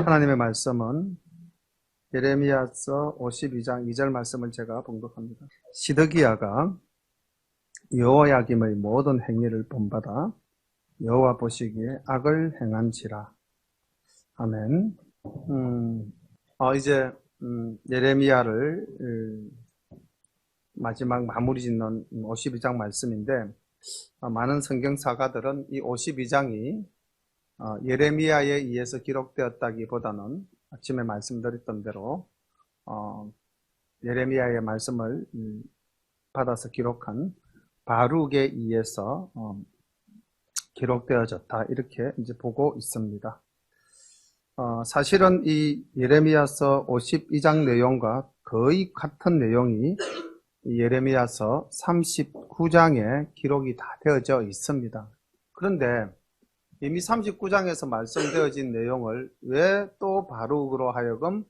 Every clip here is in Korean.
하나님의 말씀은 예레미야서 52장 2절 말씀을 제가 봉독합니다. 시드기야가 여호야김의 모든 행위를 본받아 여호와 보시기에 악을 행한지라. 아멘. 이제 예레미야를 마지막 마무리 짓는 52장 말씀인데, 많은 성경사가들은 이 52장이 예레미야에 의해서 기록되었다기보다는 아침에 말씀드렸던 대로 예레미야의 말씀을 받아서 기록한 바룩에 의해서 기록되어졌다, 이렇게 이제 보고 있습니다. 사실은 이 예레미야서 52장 내용과 거의 같은 내용이 예레미야서 39장에 기록이 다 되어져 있습니다. 그런데 이미 39장에서 말씀되어진 내용을 왜 또 바룩으로 하여금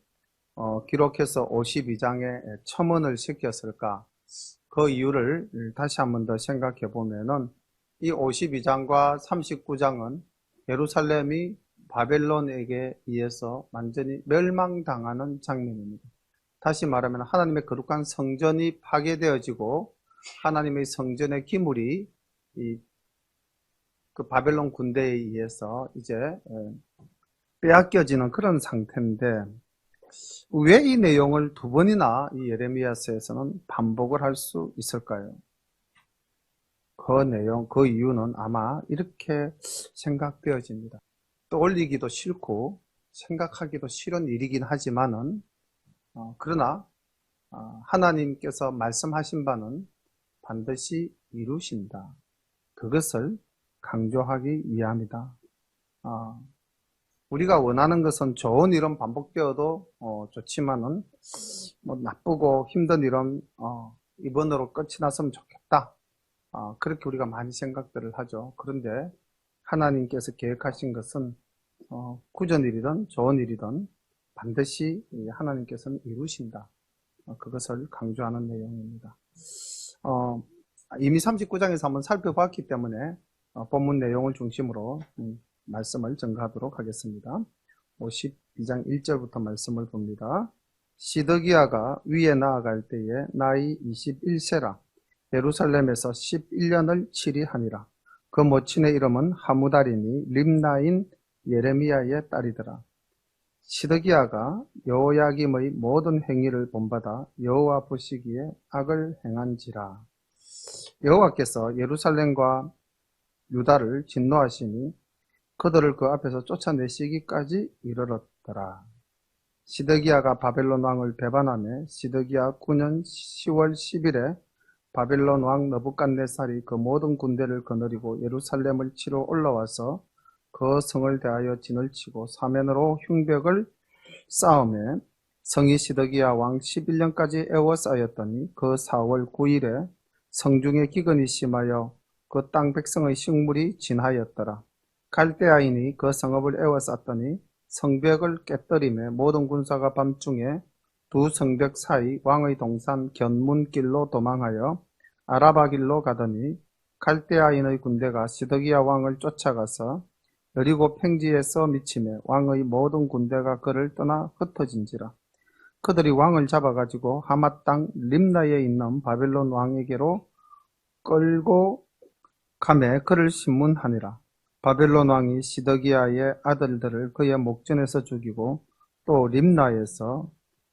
기록해서 52장에 첨언을 시켰을까? 그 이유를 다시 한 번 더 생각해 보면은 이 52장과 39장은 예루살렘이 바벨론에게 의해서 완전히 멸망당하는 장면입니다. 다시 말하면 하나님의 거룩한 성전이 파괴되어지고 하나님의 성전의 기물이 그 바벨론 군대에 의해서 이제 빼앗겨지는 그런 상태인데, 왜 이 내용을 두 번이나 이 예레미야서에서는 반복을 할 수 있을까요? 그 내용, 그 이유는 아마 이렇게 생각되어집니다. 떠올리기도 싫고 생각하기도 싫은 일이긴 하지만은 그러나 하나님께서 말씀하신 바는 반드시 이루신다. 그것을 강조하기 위함이다. 우리가 원하는 것은 좋은 일은 반복되어도 좋지만은 나쁘고 힘든 일은 이번으로 끝이 났으면 좋겠다. 그렇게 우리가 많이 생각들을 하죠. 그런데 하나님께서 계획하신 것은 굳은 일이든 좋은 일이든 반드시 하나님께서는 이루신다. 그것을 강조하는 내용입니다. 이미 39장에서 한번 살펴봤기 때문에 본문 내용을 중심으로 말씀을 전가하도록 하겠습니다. 52장 1절부터 말씀을 봅니다. 시드기야가 위에 나아갈 때에 나이 21세라 예루살렘에서 11년을 치리하니라. 그 모친의 이름은 하무달이니 림나인 예레미야의 딸이더라. 시드기야가 여호야김의 모든 행위를 본받아 여호와 보시기에 악을 행한지라. 여호와께서 예루살렘과 유다를 진노하시니 그들을 그 앞에서 쫓아내시기까지 이르렀더라. 시드기야가 바벨론 왕을 배반하며 시드기야 9년 10월 10일에 바벨론 왕 느부갓네살이 그 모든 군대를 거느리고 예루살렘을 치러 올라와서 그 성을 대하여 진을 치고 사면으로 흉벽을 쌓으며 성이 시드기야 왕 11년까지 에워싸였더니 그 4월 9일에 성중에 기근이 심하여 그 땅 백성의 식물이 진하였더라. 갈대아인이 그 성읍을 에워쌌더니 성벽을 깨뜨리며 모든 군사가 밤중에 두 성벽 사이 왕의 동산 견문길로 도망하여 아라바 길로 가더니 갈대아인의 군대가 시드기야 왕을 쫓아가서 여리고 평지에서 미치며 왕의 모든 군대가 그를 떠나 흩어진지라. 그들이 왕을 잡아가지고 하맛 땅 림나에 있는 바벨론 왕에게로 끌고 가매 그를 신문하니라. 바벨론 왕이 시드기야의 아들들을 그의 목전에서 죽이고 또 림나에서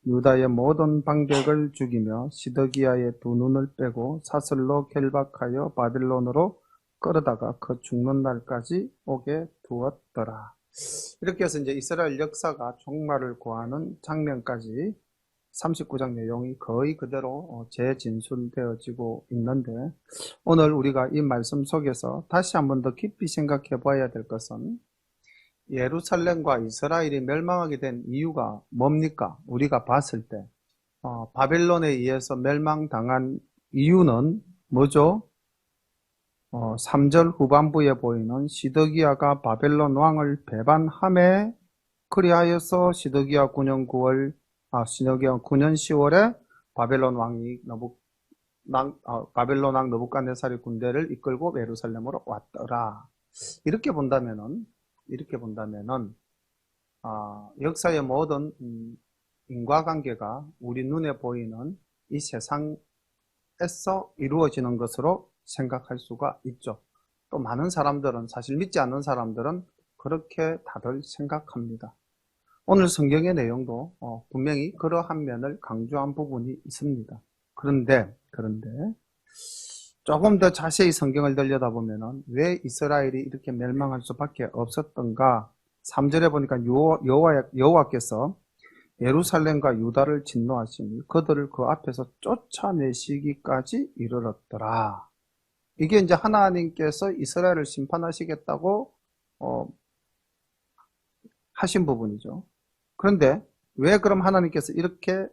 유다의 모든 방백을 죽이며 시드기야의 두 눈을 빼고 사슬로 결박하여 바벨론으로 끌어다가 그 죽는 날까지 오게 두었더라. 이렇게 해서 이제 이스라엘 역사가 종말을 고하는 장면까지 39장 내용이 거의 그대로 재진술되어지고 있는데, 오늘 우리가 이 말씀 속에서 다시 한번 더 깊이 생각해 봐야 될 것은 예루살렘과 이스라엘이 멸망하게 된 이유가 뭡니까? 우리가 봤을 때 바벨론에 의해서 멸망당한 이유는 뭐죠? 3절 후반부에 보이는 시드기야가 바벨론 왕을 배반함에 그리하여서 시드기야 9년 10월에 바벨론 왕 느부갓네살의 군대를 이끌고 예루살렘으로 왔더라. 이렇게 본다면은 역사의 모든 인과관계가 우리 눈에 보이는 이 세상에서 이루어지는 것으로 생각할 수가 있죠. 또 많은 사람들은, 사실 믿지 않는 사람들은 그렇게 다들 생각합니다. 오늘 성경의 내용도 분명히 그러한 면을 강조한 부분이 있습니다. 그런데 조금 더 자세히 성경을 들여다보면 왜 이스라엘이 이렇게 멸망할 수밖에 없었던가? 3절에 보니까 여호와께서 예루살렘과 유다를 진노하시니 그들을 그 앞에서 쫓아내시기까지 이르렀더라. 이게 이제 하나님께서 이스라엘을 심판하시겠다고 하신 부분이죠. 그런데 왜 그럼 하나님께서 이렇게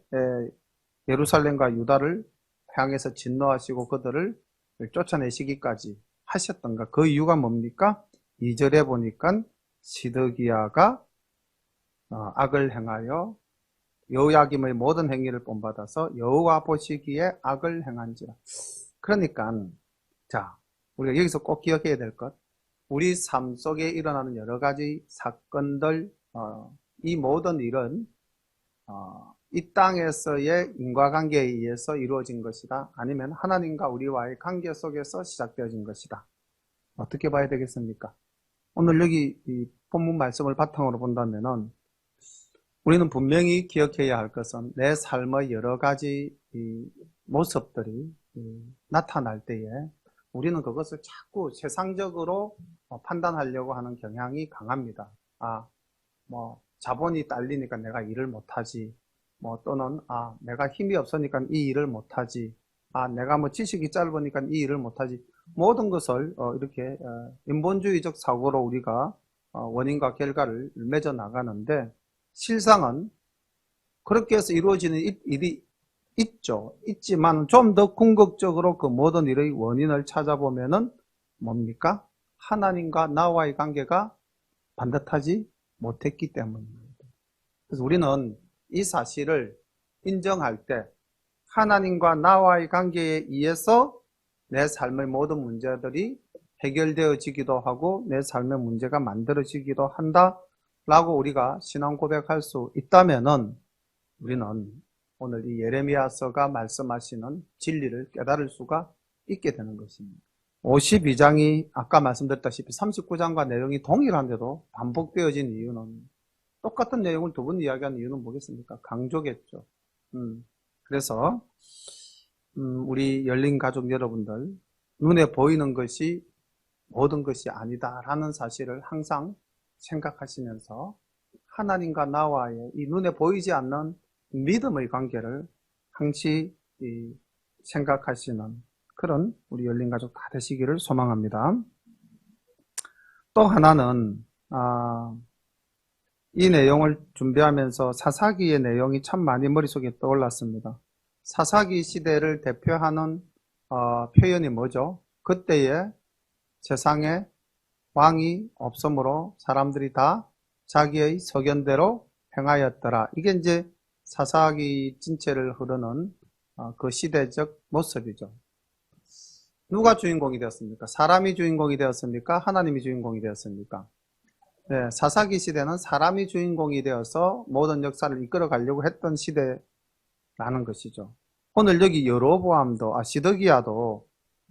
예루살렘과 유다를 향해서 진노하시고 그들을 쫓아내시기까지 하셨던가? 그 이유가 뭡니까? 2절에 보니까 시드기야가 악을 행하여 여호야김의 모든 행위를 본받아서 여호와 보시기에 악을 행한지라. 그러니까 자, 우리가 여기서 꼭 기억해야 될 것, 우리 삶 속에 일어나는 여러 가지 사건들, 이 모든 일은 이 땅에서의 인과관계에 의해서 이루어진 것이다, 아니면 하나님과 우리와의 관계 속에서 시작되어진 것이다. 어떻게 봐야 되겠습니까? 오늘 여기 이 본문 말씀을 바탕으로 본다면은 우리는 분명히 기억해야 할 것은 내 삶의 여러 가지 이 모습들이 나타날 때에 우리는 그것을 자꾸 세상적으로 판단하려고 하는 경향이 강합니다. 자본이 딸리니까 내가 일을 못하지. 또는 내가 힘이 없으니까 이 일을 못하지. 내가 지식이 짧으니까 이 일을 못하지. 모든 것을 이렇게 인본주의적 사고로 우리가 원인과 결과를 맺어 나가는데, 실상은 그렇게 해서 이루어지는 일이 있지만 좀 더 궁극적으로 그 모든 일의 원인을 찾아보면은 뭡니까? 하나님과 나와의 관계가 반듯하지 못했기 때문입니다. 그래서 우리는 이 사실을 인정할 때 하나님과 나와의 관계에 의해서 내 삶의 모든 문제들이 해결되어지기도 하고 내 삶의 문제가 만들어지기도 한다라고 우리가 신앙 고백할 수 있다면은 우리는 오늘 이 예레미야서가 말씀하시는 진리를 깨달을 수가 있게 되는 것입니다. 52장이 아까 말씀드렸다시피 39장과 내용이 동일한데도 반복되어진 이유는, 똑같은 내용을 두 번 이야기하는 이유는 뭐겠습니까? 강조겠죠. 그래서 우리 열린 가족 여러분들, 눈에 보이는 것이 모든 것이 아니다라는 사실을 항상 생각하시면서 하나님과 나와의 이 눈에 보이지 않는 믿음의 관계를 항시 생각하시는 그런 우리 열린 가족 다 되시기를 소망합니다. 또 하나는 이 내용을 준비하면서 사사기의 내용이 참 많이 머릿속에 떠올랐습니다. 사사기 시대를 대표하는 표현이 뭐죠? 그때에 세상에 왕이 없으므로 사람들이 다 자기의 소견대로 행하였더라. 이게 이제 사사기 전체를 흐르는 그 시대적 모습이죠. 누가 주인공이 되었습니까? 사람이 주인공이 되었습니까? 하나님이 주인공이 되었습니까? 네, 사사기 시대는 사람이 주인공이 되어서 모든 역사를 이끌어 가려고 했던 시대라는 것이죠. 오늘 여기 여로보암도,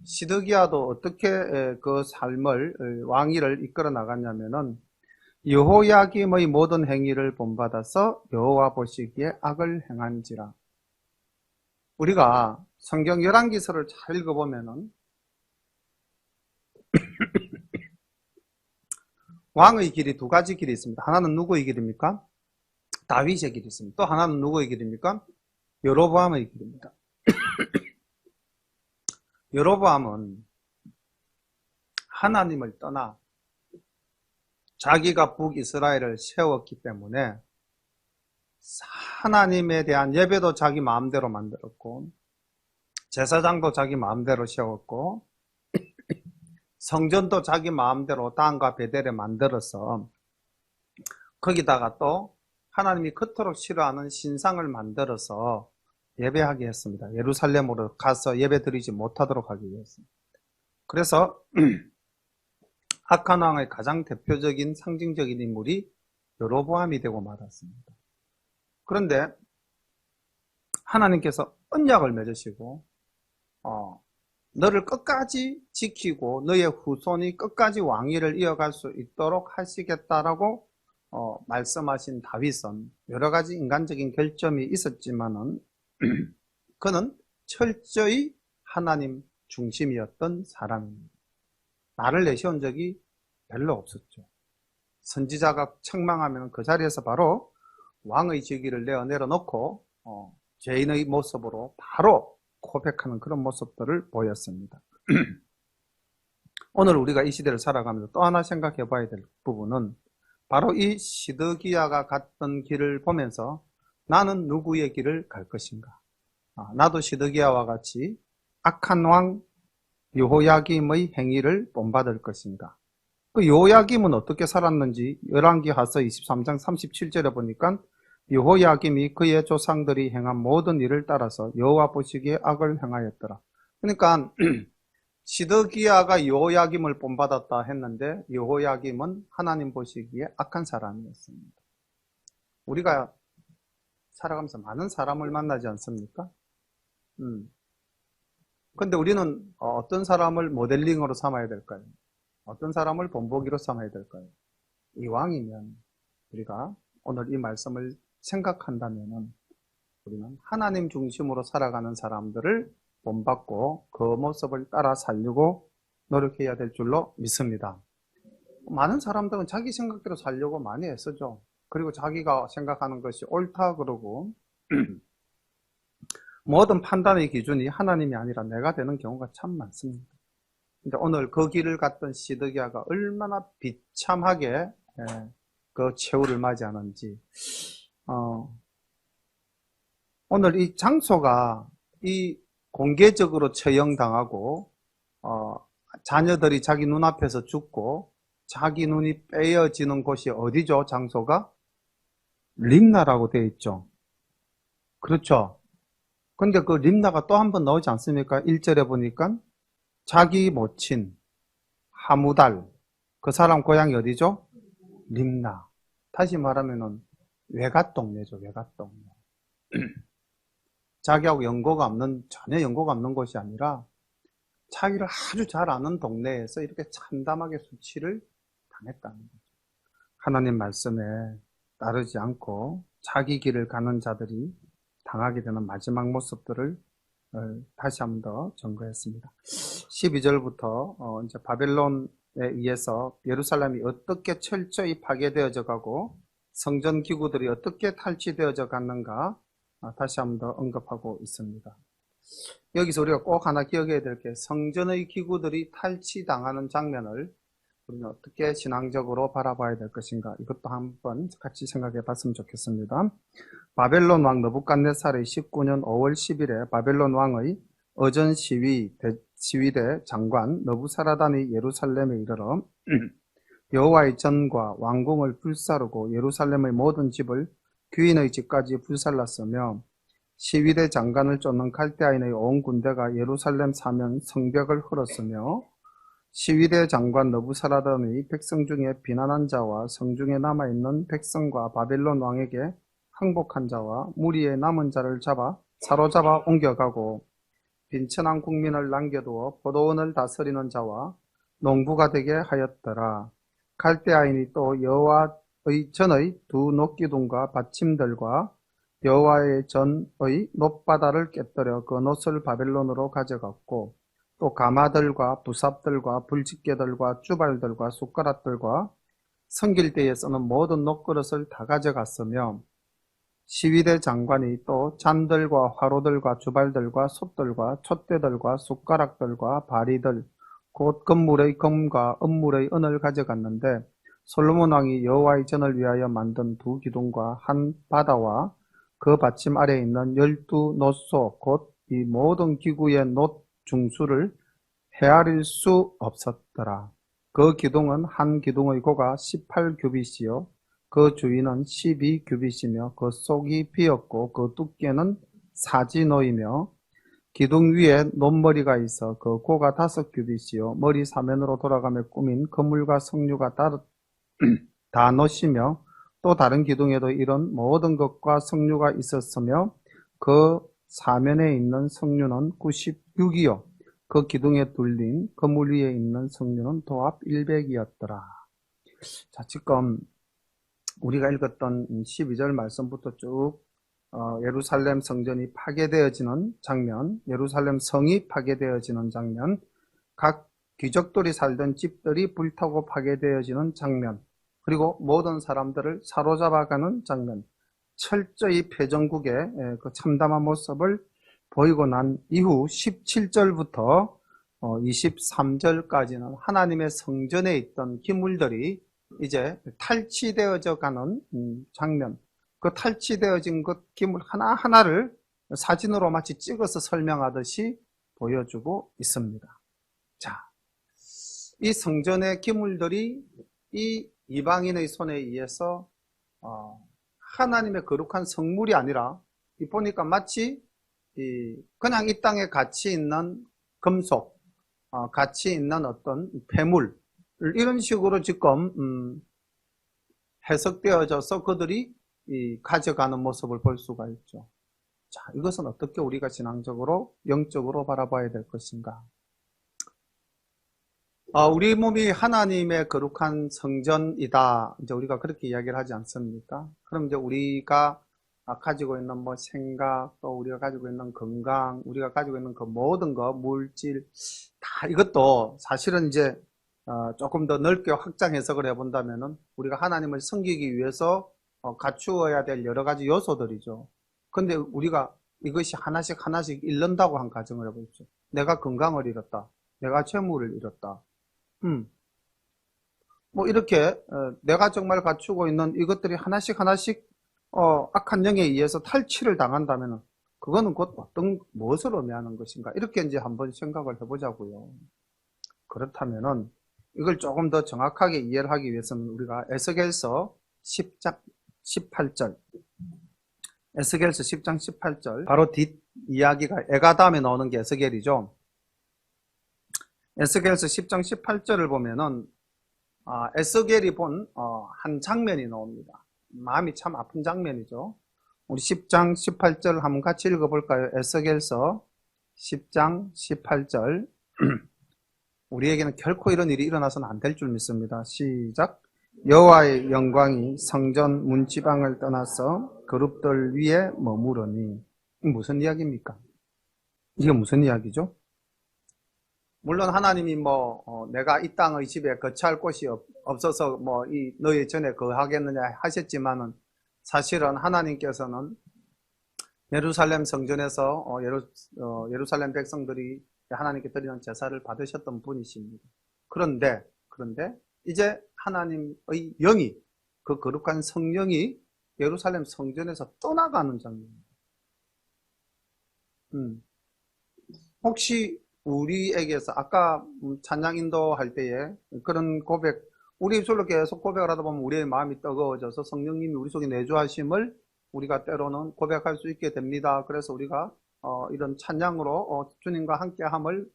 시드기야도 어떻게 그 삶을, 왕위를 이끌어 나갔냐면은 여호야김의 모든 행위를 본받아서 여호와 보시기에 악을 행한지라. 우리가 성경 열왕기서를 잘 읽어보면은 왕의 길이 두 가지 길이 있습니다. 하나는 누구의 길입니까? 다윗의 길이 있습니다. 또 하나는 누구의 길입니까? 여로보암의 길입니다. 여로보암은 하나님을 떠나 자기가 북이스라엘을 세웠기 때문에 하나님에 대한 예배도 자기 마음대로 만들었고 제사장도 자기 마음대로 세웠고 성전도 자기 마음대로 단과 베델에 만들어서 거기다가 또 하나님이 그토록 싫어하는 신상을 만들어서 예배하게 했습니다. 예루살렘으로 가서 예배 드리지 못하도록 하기 위해서. 그래서 아칸 왕의 가장 대표적인 상징적인 인물이 여로보암이 되고 말았습니다. 그런데 하나님께서 언약을 맺으시고 너를 끝까지 지키고 너의 후손이 끝까지 왕위를 이어갈 수 있도록 하시겠다라고 말씀하신 다윗은 여러 가지 인간적인 결점이 있었지만은 그는 철저히 하나님 중심이었던 사람입니다. 나를 내세운 적이 별로 없었죠. 선지자가 책망하면 그 자리에서 바로 왕의 직위를 내어놓고 죄인의 모습으로 바로 고백하는 그런 모습들을 보였습니다. 오늘 우리가 이 시대를 살아가면서 또 하나 생각해 봐야 될 부분은 바로 이 시드기야가 갔던 길을 보면서 나는 누구의 길을 갈 것인가? 나도 시드기야와 같이 악한 왕 여호야김의 행위를 본받을 것인가? 그 여호야김은 어떻게 살았는지 열왕기하서 23장 37절에 보니까 여호야김이 그의 조상들이 행한 모든 일을 따라서 여호와 보시기에 악을 행하였더라. 그러니까 시드기야가 여호야김을 본받았다 했는데 여호야김은 하나님 보시기에 악한 사람이었습니다. 우리가 살아가면서 많은 사람을 만나지 않습니까? 근데 우리는 어떤 사람을 모델링으로 삼아야 될까요? 어떤 사람을 본보기로 삼아야 될까요? 이왕이면 우리가 오늘 이 말씀을 생각한다면은 우리는 하나님 중심으로 살아가는 사람들을 본받고 그 모습을 따라 살려고 노력해야 될 줄로 믿습니다. 많은 사람들은 자기 생각대로 살려고 많이 애쓰죠. 그리고 자기가 생각하는 것이 옳다 그러고 모든 판단의 기준이 하나님이 아니라 내가 되는 경우가 참 많습니다. 근데 오늘 그 길을 갔던 시드기야가 얼마나 비참하게 그 최후를 맞이하는지 오늘 이 장소가 이 공개적으로 처형당하고 자녀들이 자기 눈앞에서 죽고 자기 눈이 빼어지는 곳이 어디죠? 장소가? 림나라고 되어 있죠. 그렇죠. 근데 그 림나가 또 한 번 나오지 않습니까? 1절에 보니까 자기 모친 하무달 그 사람 고향이 어디죠? 림나. 다시 말하면은 외갓 동네죠. 외갓 동네. 자기하고 전혀 연고가 없는 곳이 아니라 자기를 아주 잘 아는 동네에서 이렇게 참담하게 수치를 당했다는 거죠. 하나님 말씀에 따르지 않고 자기 길을 가는 자들이 당하게 되는 마지막 모습들을 다시 한 번 더 점거했습니다. 12절부터 이제 바벨론에 의해서 예루살렘이 어떻게 철저히 파괴되어져 가고 성전 기구들이 어떻게 탈취되어져 갔는가 다시 한 번 더 언급하고 있습니다. 여기서 우리가 꼭 하나 기억해야 될 게 성전의 기구들이 탈취당하는 장면을 우리는 어떻게 신앙적으로 바라봐야 될 것인가 이것도 한번 같이 생각해 봤으면 좋겠습니다. 바벨론 왕 느부갓네살의 19년 5월 10일에 바벨론 왕의 어전 시위대 장관 느부사라단이 예루살렘에 이르러 여호와의 전과 왕궁을 불사르고 예루살렘의 모든 집을 귀인의 집까지 불살랐으며 시위대 장관을 쫓는 갈대아인의 온 군대가 예루살렘 사면 성벽을 헐었으며 시위대 장관 느부사라단의 백성 중에 비난한 자와 성중에 남아있는 백성과 바벨론 왕에게 항복한 자와 무리의 남은 자를 사로잡아 옮겨가고 빈천한 국민을 남겨두어 포도원을 다스리는 자와 농부가 되게 하였더라. 갈대아인이 또 여호와의 전의 두 놋기둥과 받침들과 여호와의 전의 놋바다를 깨뜨려 그 놋을 바벨론으로 가져갔고 또 가마들과 부삽들과 불집게들과 주발들과 숟가락들과 섬길 때에 쓰는 모든 놋그릇을 다 가져갔으며 시위대 장관이 또 잔들과 화로들과 주발들과 솥들과 촛대들과 숟가락들과 바리들 곧 금물의 금과 은물의 은을 가져갔는데 솔로몬 왕이 여호와의 전을 위하여 만든 두 기둥과 한 바다와 그 받침 아래에 있는 12놋소 곧 이 모든 기구의 놋 중수를 헤아릴 수 없었더라. 그 기둥은 한 기둥의 고가 18규빗이요 그 주위는 12규빗이며 그 속이 비었고 그 두께는 사지노이며 기둥 위에 놋머리가 있어 그 고가 5규빗이요 머리 사면으로 돌아가며 꾸민 그물과 석류가 다 놋이며 또 다른 기둥에도 이런 모든 것과 석류가 있었으며 그 사면에 있는 석류는 96이요. 그 기둥에 둘린 그물 위에 있는 석류는 도합 100이었더라. 자, 지금 우리가 읽었던 12절 말씀부터 쭉 예루살렘 성전이 파괴되어지는 장면, 예루살렘 성이 파괴되어지는 장면, 각 귀족들이 살던 집들이 불타고 파괴되어지는 장면, 그리고 모든 사람들을 사로잡아가는 장면, 철저히 패전국의 그 참담한 모습을 보이고 난 이후 17절부터 23절까지는 하나님의 성전에 있던 기물들이 이제 탈취되어져 가는 장면, 그 탈취되어진 것 기물 하나하나를 사진으로 마치 찍어서 설명하듯이 보여주고 있습니다. 자, 이 성전의 기물들이 이 이방인의 손에 의해서 하나님의 거룩한 성물이 아니라 보니까 마치 그냥 이 땅에 가치 있는 금속, 가치 있는 어떤 폐물, 이런 식으로 지금 해석되어져서 그들이 가져가는 모습을 볼 수가 있죠. 자, 이것은 어떻게 우리가 신앙적으로, 영적으로 바라봐야 될 것인가? 우리 몸이 하나님의 거룩한 성전이다. 이제 우리가 그렇게 이야기를 하지 않습니까? 그럼 이제 우리가 가지고 있는 뭐 생각, 또 우리가 가지고 있는 건강, 우리가 가지고 있는 그 모든 거, 물질, 다 이것도 사실은 이제 조금 더 넓게 확장 해석을 해본다면은 우리가 하나님을 섬기기 위해서 갖추어야 될 여러 가지 요소들이죠. 근데 우리가 이것이 하나씩 잃는다고 한 가정을 해보십시오. 내가 건강을 잃었다. 내가 재물을 잃었다. 뭐 이렇게 내가 정말 갖추고 있는 이것들이 하나씩 악한 영에 의해서 탈취를 당한다면은 그거는 곧 어떤 무엇을 의미하는 것인가? 이렇게 이제 한번 생각을 해보자고요. 그렇다면은 이걸 조금 더 정확하게 이해를 하기 위해서는 우리가 에스겔서 10장 18절, 에스겔서 10장 18절, 바로 뒷 이야기가 에가담에 나오는 게 에스겔이죠. 에스겔서 10장 18절을 보면은 에스겔이 본 한 장면이 나옵니다. 마음이 참 아픈 장면이죠. 우리 10장 18절 한번 같이 읽어볼까요? 에스겔서 10장 18절. 우리에게는 결코 이런 일이 일어나서는 안 될 줄 믿습니다. 시작. 여호와의 영광이 성전 문지방을 떠나서 그룹들 위에 머무르니. 무슨 이야기입니까? 이게 무슨 이야기죠? 물론 하나님이 내가 이 땅의 집에 거처할 곳이 없어서 너희 전에 거하겠느냐 하셨지만은 사실은 하나님께서는 예루살렘 성전에서 예루살렘 백성들이 하나님께 드리는 제사를 받으셨던 분이십니다. 그런데 이제 하나님의 영이, 그 거룩한 성령이 예루살렘 성전에서 떠나가는 장면입니다. 혹시 우리에게서 아까 찬양 인도할 때에 그런 고백, 우리 입술로 계속 고백을 하다 보면 우리의 마음이 뜨거워져서 성령님이 우리 속에 내주하심을 우리가 때로는 고백할 수 있게 됩니다. 그래서 우리가 이런 찬양으로 주님과 함께함을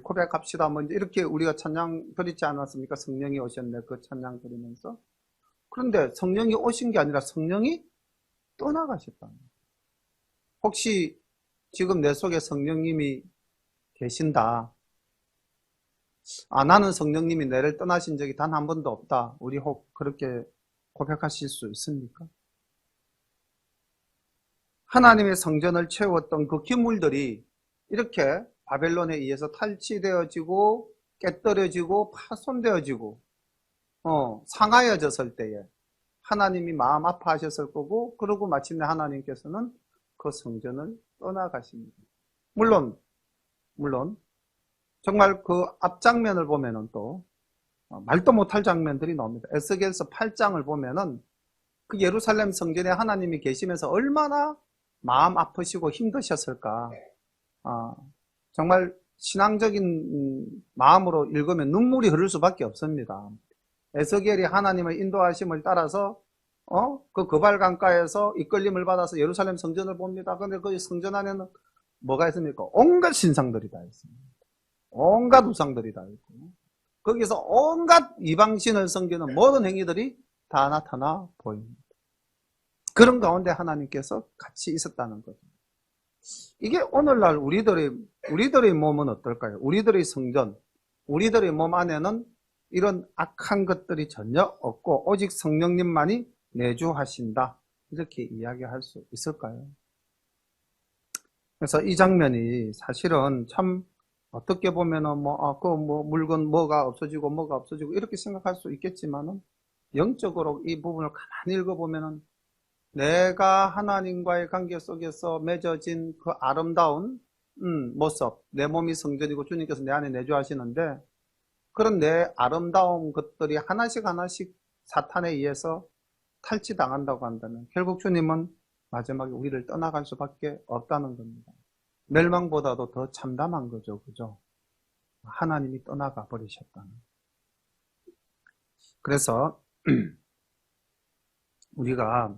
고백합시다. 이제 이렇게 우리가 찬양 드리지 않았습니까? 성령이 오셨네, 그 찬양 드리면서. 그런데 성령이 오신 게 아니라 성령이 떠나가셨다. 혹시 지금 내 속에 성령님이 계신다. 나는 성령님이 나를 떠나신 적이 단 한 번도 없다. 우리 혹 그렇게 고백하실 수 있습니까? 하나님의 성전을 채웠던 그 기물들이 이렇게 바벨론에 의해서 탈취되어지고 깨떨어지고 파손되어지고 상하여졌을 때에 하나님이 마음 아파하셨을 거고, 그러고 마침내 하나님께서는 그 성전을 떠나가십니다. 물론 정말 그 앞장면을 보면은 또 말도 못할 장면들이 나옵니다. 에스겔서 8장을 보면은 그 예루살렘 성전에 하나님이 계시면서 얼마나 마음 아프시고 힘드셨을까. 정말 신앙적인 마음으로 읽으면 눈물이 흐를 수밖에 없습니다. 에스겔이 하나님의 인도하심을 따라서 그 거발강가에서 이끌림을 받아서 예루살렘 성전을 봅니다. 그런데 그 성전 안에는 뭐가 있습니까? 온갖 신상들이 다 있습니다. 온갖 우상들이 다 있고, 거기서 온갖 이방신을 섬기는 모든 행위들이 다 나타나 보입니다. 그런 가운데 하나님께서 같이 있었다는 거죠. 이게 오늘날 우리들의 몸은 어떨까요? 우리들의 성전, 우리들의 몸 안에는 이런 악한 것들이 전혀 없고 오직 성령님만이 내주하신다. 이렇게 이야기할 수 있을까요? 그래서 이 장면이 사실은 참 어떻게 보면은 물건 뭐가 없어지고 이렇게 생각할 수 있겠지만은 영적으로 이 부분을 가만히 읽어보면은 내가 하나님과의 관계 속에서 맺어진 그 아름다운 모습, 내 몸이 성전이고 주님께서 내 안에 내주하시는데 그런 내 아름다운 것들이 하나씩 사탄에 의해서 탈취당한다고 한다면 결국 주님은 마지막에 우리를 떠나갈 수밖에 없다는 겁니다. 멸망보다도 더 참담한 거죠. 그죠? 하나님이 떠나가 버리셨다는. 그래서 우리가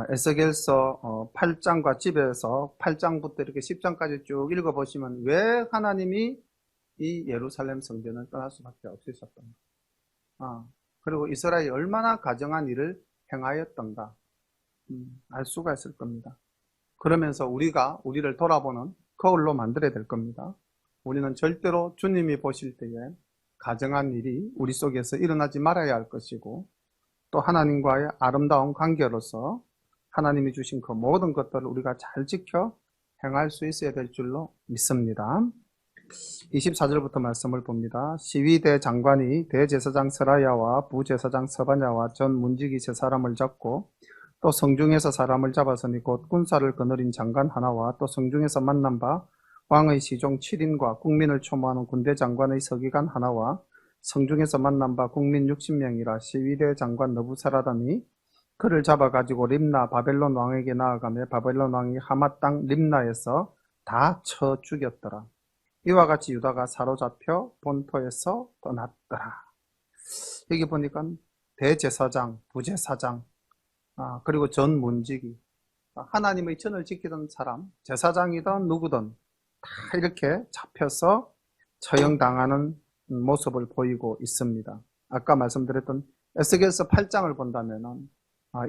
에스겔서 8장과 집에서 8장부터 이렇게 10장까지 쭉 읽어보시면 왜 하나님이 이 예루살렘 성전을 떠날 수밖에 없으셨던가. 그리고 이스라엘이 얼마나 가정한 일을 행하였던가 알 수가 있을 겁니다. 그러면서 우리가 우리를 돌아보는 거울로 만들어야 될 겁니다. 우리는 절대로 주님이 보실 때에 가정한 일이 우리 속에서 일어나지 말아야 할 것이고 또 하나님과의 아름다운 관계로서 하나님이 주신 그 모든 것들을 우리가 잘 지켜 행할 수 있어야 될 줄로 믿습니다. 24절부터 말씀을 봅니다. 시위대 장관이 대제사장 스라야와 부제사장 서바냐와 전 문지기 세 사람을 잡고 또 성중에서 사람을 잡았으니 곧 군사를 거느린 장관 하나와 또 성중에서 만난 바 왕의 시종 7인과 국민을 초모하는 군대 장관의 서기관 하나와 성중에서 만난 바 국민 60명이라 시위대 장관 너부사라다니 그를 잡아가지고 림나 바벨론 왕에게 나아가며 바벨론 왕이 하맛 땅 림나에서 다 쳐 죽였더라. 이와 같이 유다가 사로잡혀 본토에서 떠났더라. 여기 보니까 대제사장, 부제사장, 그리고 전 문지기, 하나님의 전을 지키던 사람, 제사장이든 누구든 다 이렇게 잡혀서 처형당하는 모습을 보이고 있습니다. 아까 말씀드렸던 에스겔서 8장을 본다면은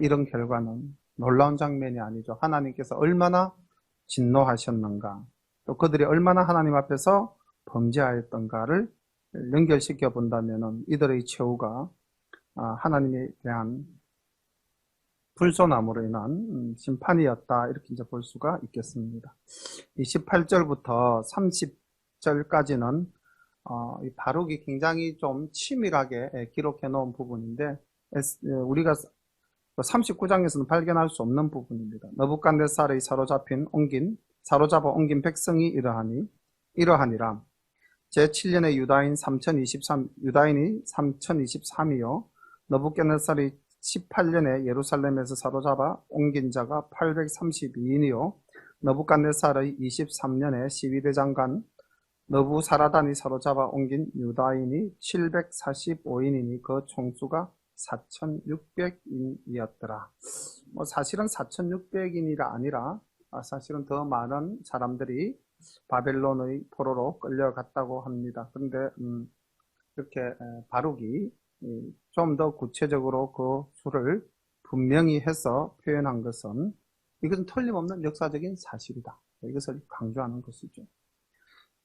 이런 결과는 놀라운 장면이 아니죠. 하나님께서 얼마나 진노하셨는가, 또 그들이 얼마나 하나님 앞에서 범죄하였던가를 연결시켜 본다면은 이들의 최후가 하나님에 대한 불소남으로 인한 심판이었다, 이렇게 이제 볼 수가 있겠습니다. 28절부터 30절까지는 이 바룩이 굉장히 좀 치밀하게 기록해 놓은 부분인데 우리가 39장에서는 발견할 수 없는 부분입니다. 느부갓네살의 사로잡아 옮긴 백성이 이러하니라. 제7년에 유다인이 3023이요 느부갓네살이 18년에 예루살렘에서 사로잡아 옮긴 자가 832인이요 느부갓네살의 23년에 시위대 장관 너부사라단이 사로잡아 옮긴 유다인이 745인이니 그 총수가 4,600인이었더라. 사실은 4,600인이라 아니라 사실은 더 많은 사람들이 바벨론의 포로로 끌려갔다고 합니다. 그런데 이렇게 바룩이 좀 더 구체적으로 그 수를 분명히 해서 표현한 것은 이것은 틀림없는 역사적인 사실이다. 이것을 강조하는 것이죠.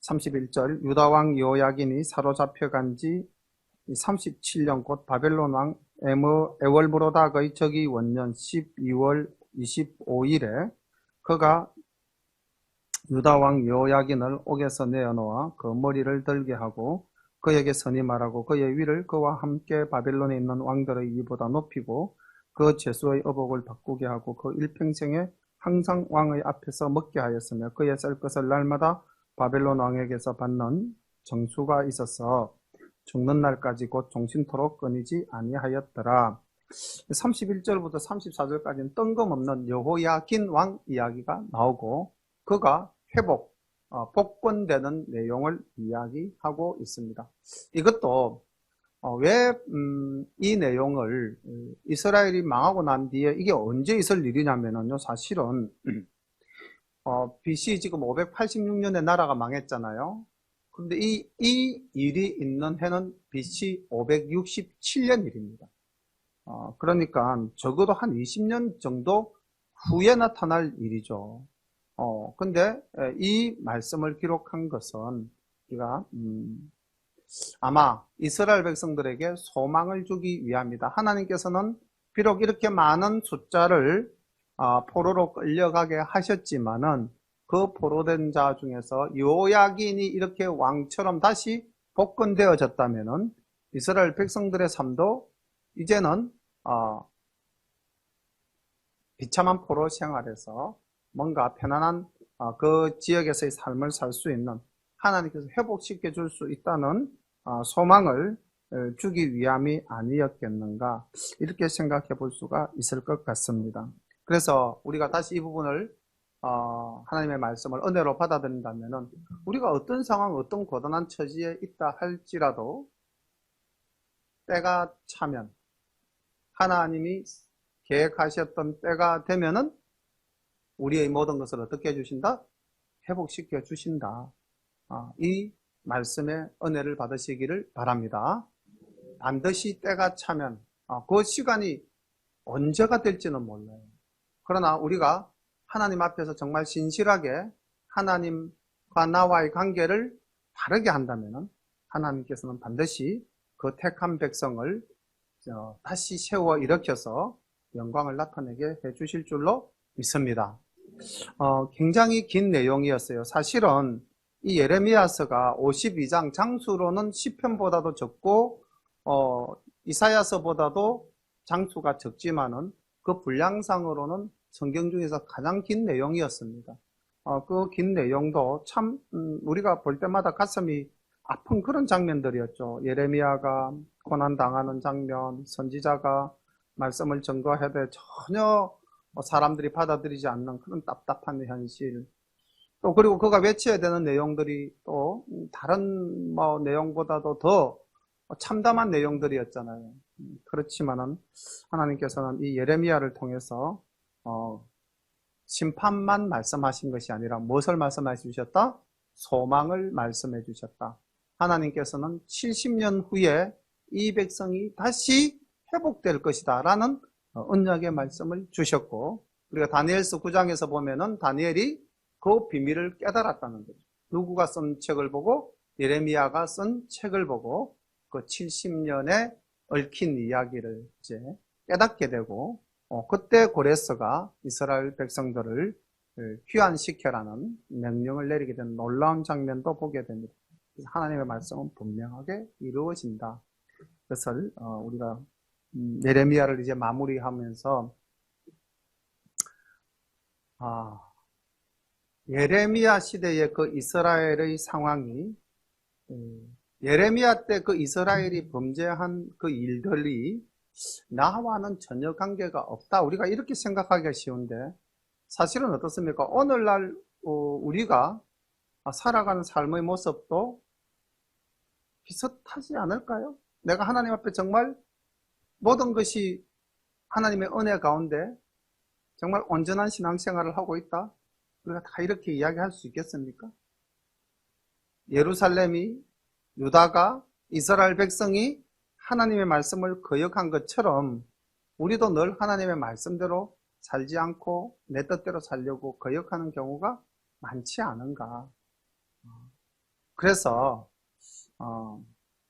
31절 유다왕 여호야긴이 사로잡혀간 지 37년 곧 바벨론 왕 에월브로닥의 저기 원년 12월 25일에 그가 유다왕 여호야긴을 옥에서 내어놓아 그 머리를 들게 하고 그에게 선이 말하고 그의 위를 그와 함께 바벨론에 있는 왕들의 위보다 높이고 그 제수의 의복을 바꾸게 하고 그 일평생에 항상 왕의 앞에서 먹게 하였으며 그의 쌀 것을 날마다 바벨론 왕에게서 받는 정수가 있어서 죽는 날까지 곧 종신토록 끊이지 아니하였더라. 31절부터 34절까지는 뜬금없는 여호야긴 왕 이야기가 나오고 그가 복권되는 내용을 이야기하고 있습니다. 이것도 왜 이 내용을 이스라엘이 망하고 난 뒤에 이게 언제 있을 일이냐면요, 사실은 BC 지금 586년에 나라가 망했잖아요. 근데 이 일이 있는 해는 BC 567년 일입니다. 그러니까 적어도 한 20년 정도 후에 나타날 일이죠. 근데 이 말씀을 기록한 것은 우리가 아마 이스라엘 백성들에게 소망을 주기 위함이다. 하나님께서는 비록 이렇게 많은 숫자를 포로로 끌려가게 하셨지만은 그 포로된 자 중에서 요야긴이 이렇게 왕처럼 다시 복권되어졌다면은 이스라엘 백성들의 삶도 이제는 비참한 포로 생활에서 뭔가 편안한 그 지역에서의 삶을 살 수 있는, 하나님께서 회복시켜 줄 수 있다는 소망을 주기 위함이 아니었겠는가, 이렇게 생각해 볼 수가 있을 것 같습니다. 그래서 우리가 다시 이 부분을 하나님의 말씀을 은혜로 받아들인다면은 우리가 어떤 상황, 어떤 고단한 처지에 있다 할지라도 때가 차면, 하나님이 계획하셨던 때가 되면은 우리의 모든 것을 어떻게 해주신다? 회복시켜 주신다. 이 말씀의 은혜를 받으시기를 바랍니다. 반드시 때가 차면 그 시간이 언제가 될지는 몰라요. 그러나 우리가 하나님 앞에서 정말 신실하게 하나님과 나와의 관계를 바르게 한다면 하나님께서는 반드시 그 택한 백성을 다시 세워 일으켜서 영광을 나타내게 해주실 줄로 믿습니다. 굉장히 긴 내용이었어요. 사실은 이 예레미야서가 52장, 장수로는 시편보다도 적고 이사야서보다도 장수가 적지만은 그 분량상으로는 성경 중에서 가장 긴 내용이었습니다. 그 긴 내용도 참 우리가 볼 때마다 가슴이 아픈 그런 장면들이었죠. 예레미야가 고난당하는 장면, 선지자가 말씀을 전거해도 전혀 사람들이 받아들이지 않는 그런 답답한 현실, 또 그리고 그가 외쳐야 되는 내용들이 또 다른 내용보다도 더 참담한 내용들이었잖아요. 그렇지만은 하나님께서는 이 예레미야를 통해서 심판만 말씀하신 것이 아니라 무엇을 말씀해 주셨다? 소망을 말씀해 주셨다. 하나님께서는 70년 후에 이 백성이 다시 회복될 것이다 라는 언약의 말씀을 주셨고, 우리가 다니엘서 9장에서 보면은 다니엘이 그 비밀을 깨달았다는 거죠. 누구가 쓴 책을 보고? 예레미야가 쓴 책을 보고 그 70년에 얽힌 이야기를 이제 깨닫게 되고, 그때 고레스가 이스라엘 백성들을 귀환시켜라는 명령을 내리게 된 놀라운 장면도 보게 됩니다. 하나님의 말씀은 분명하게 이루어진다. 그것을 우리가 예레미야를 이제 마무리하면서 예레미야 시대의 그 이스라엘의 상황이 예레미야 때 그 이스라엘이 범죄한 그 일들이 나와는 전혀 관계가 없다, 우리가 이렇게 생각하기가 쉬운데 사실은 어떻습니까? 오늘날 우리가 살아가는 삶의 모습도 비슷하지 않을까요? 내가 하나님 앞에 정말 모든 것이 하나님의 은혜 가운데 정말 온전한 신앙생활을 하고 있다, 우리가 다 이렇게 이야기할 수 있겠습니까? 예루살렘이, 유다가, 이스라엘 백성이 하나님의 말씀을 거역한 것처럼 우리도 늘 하나님의 말씀대로 살지 않고 내 뜻대로 살려고 거역하는 경우가 많지 않은가. 그래서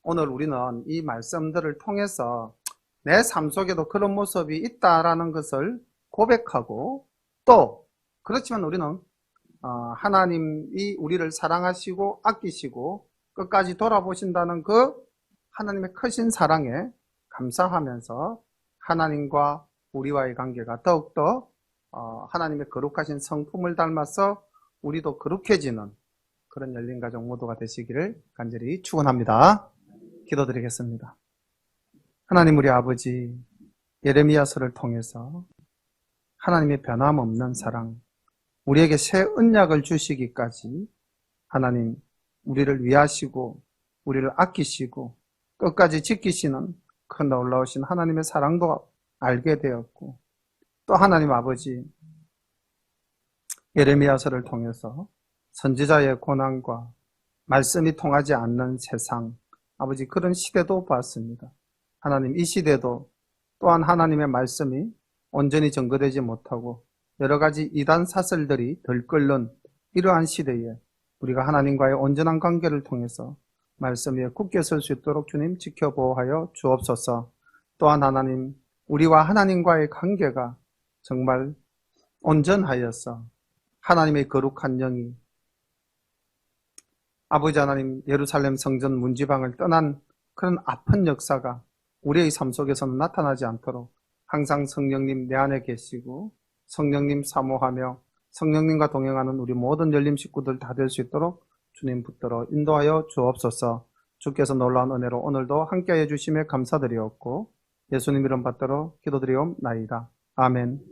오늘 우리는 이 말씀들을 통해서 내 삶 속에도 그런 모습이 있다라는 것을 고백하고, 또 그렇지만 우리는 하나님이 우리를 사랑하시고 아끼시고 끝까지 돌아보신다는 그 하나님의 크신 사랑에 감사하면서 하나님과 우리와의 관계가 더욱더 하나님의 거룩하신 성품을 닮아서 우리도 거룩해지는 그런 열린 가족 모두가 되시기를 간절히 축원합니다. 기도드리겠습니다. 하나님, 우리 아버지, 예레미야서를 통해서 하나님의 변함없는 사랑, 우리에게 새 언약을 주시기까지 하나님 우리를 위하시고 우리를 아끼시고 끝까지 지키시는 그 놀라우신 하나님의 사랑도 알게 되었고, 또 하나님 아버지, 예레미야서를 통해서 선지자의 고난과 말씀이 통하지 않는 세상, 아버지, 그런 시대도 봤습니다. 하나님, 이 시대도 또한 하나님의 말씀이 온전히 증거되지 못하고 여러 가지 이단 사설들이 들끓는 이러한 시대에 우리가 하나님과의 온전한 관계를 통해서 말씀 위에 굳게 설 수 있도록 주님 지켜보호하여 주옵소서. 또한 하나님, 우리와 하나님과의 관계가 정말 온전하여서 하나님의 거룩한 영이 아버지 하나님 예루살렘 성전 문지방을 떠난 그런 아픈 역사가 우리의 삶 속에서는 나타나지 않도록 항상 성령님 내 안에 계시고 성령님 사모하며 성령님과 동행하는 우리 모든 열림 식구들 다 될 수 있도록 주님 붙들어 인도하여 주옵소서. 주께서 놀라운 은혜로 오늘도 함께해 주심에 감사드리옵고 예수님 이름 받들어 기도드리옵나이다. 아멘.